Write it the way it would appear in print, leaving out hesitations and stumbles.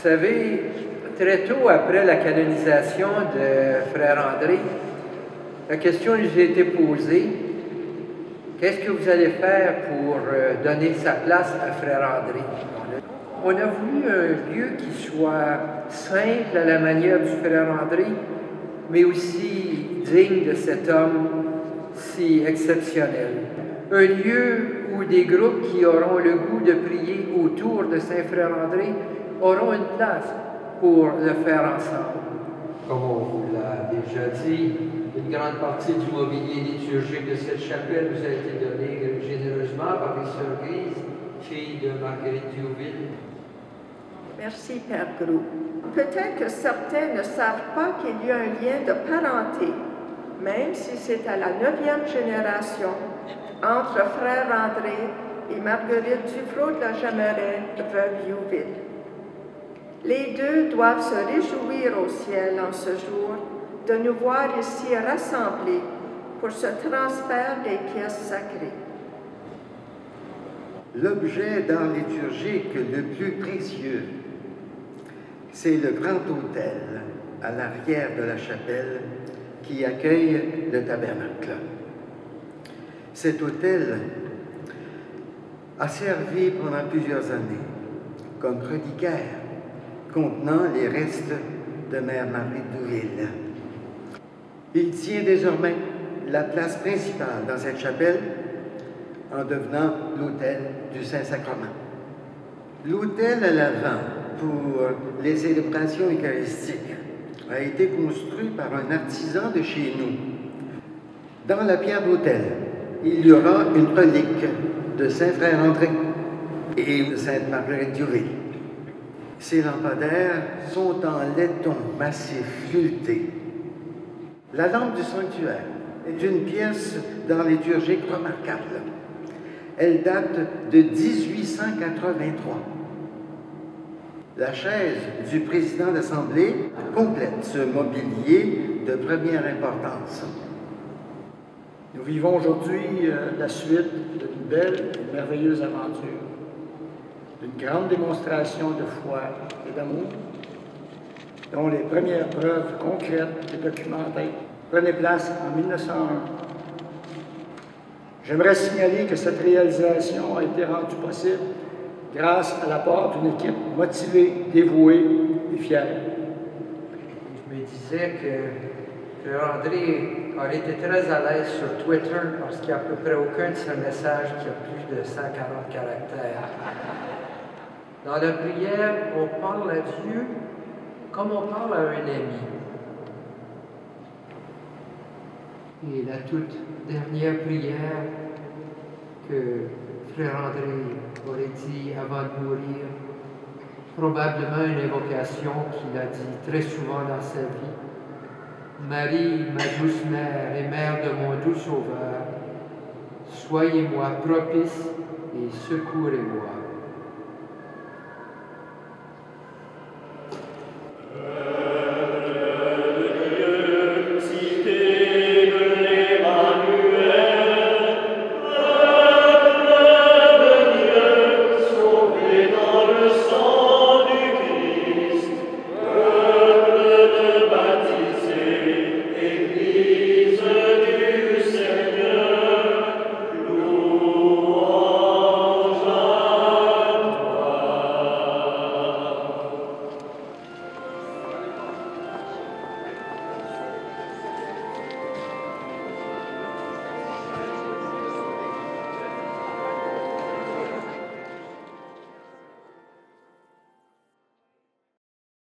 savez, très tôt après la canonisation de Frère André, la question nous a été posée, qu'est-ce que vous allez faire pour donner sa place à Frère André? On a voulu un lieu qui soit simple à la manière du Frère André, mais aussi digne de cet homme si exceptionnel. Un lieu où des groupes qui auront le goût de prier autour de Saint-Frère André auront une place pour le faire ensemble. Comme on vous l'a déjà dit, une grande partie du mobilier liturgique de cette chapelle vous a été donnée généreusement par les sœurs Grises, filles de Marguerite Diouville. Merci, Père Groux. Peut-être que certains ne savent pas qu'il y a un lien de parenté, même si c'est à la 9e génération, entre Frère André et Marguerite Dufrot de la Jemeraie, veuve Diouville. Les deux doivent se réjouir au ciel en ce jour de nous voir ici rassemblés pour ce transfert des pièces sacrées. L'objet d'art liturgique le plus précieux, c'est le grand autel à l'arrière de la chapelle qui accueille le tabernacle. Cet autel a servi pendant plusieurs années comme reliquaire contenant les restes de Mère Marguerite Diouville. Il tient désormais la place principale dans cette chapelle en devenant l'autel du Saint-Sacrement. L'autel à l'avant pour les célébrations eucharistiques a été construit par un artisan de chez nous. Dans la pierre d'autel, il y aura une relique de Saint-Frère André et de Sainte Marguerite Diouville. Ces lampadaires sont en laiton massif flûté. La lampe du sanctuaire est une pièce d'art liturgique remarquable. Elle date de 1883. La chaise du président d'Assemblée complète ce mobilier de première importance. Nous vivons aujourd'hui la suite d'une belle et merveilleuse aventure, d'une grande démonstration de foi et d'amour, dont les premières preuves concrètes et documentées prenaient place en 1901. J'aimerais signaler que cette réalisation a été rendue possible grâce à l'apport d'une équipe motivée, dévouée et fière. Je me disais que Frère André aurait été très à l'aise sur Twitter parce qu'il n'y a à peu près aucun de ses messages qui a plus de 140 caractères. Dans la prière, on parle à Dieu comme on parle à un ami. Et la toute dernière prière que Frère André aurait dit avant de mourir, probablement une évocation qu'il a dit très souvent dans sa vie. Marie, ma douce mère et mère de mon doux sauveur, soyez-moi propice et secourez-moi.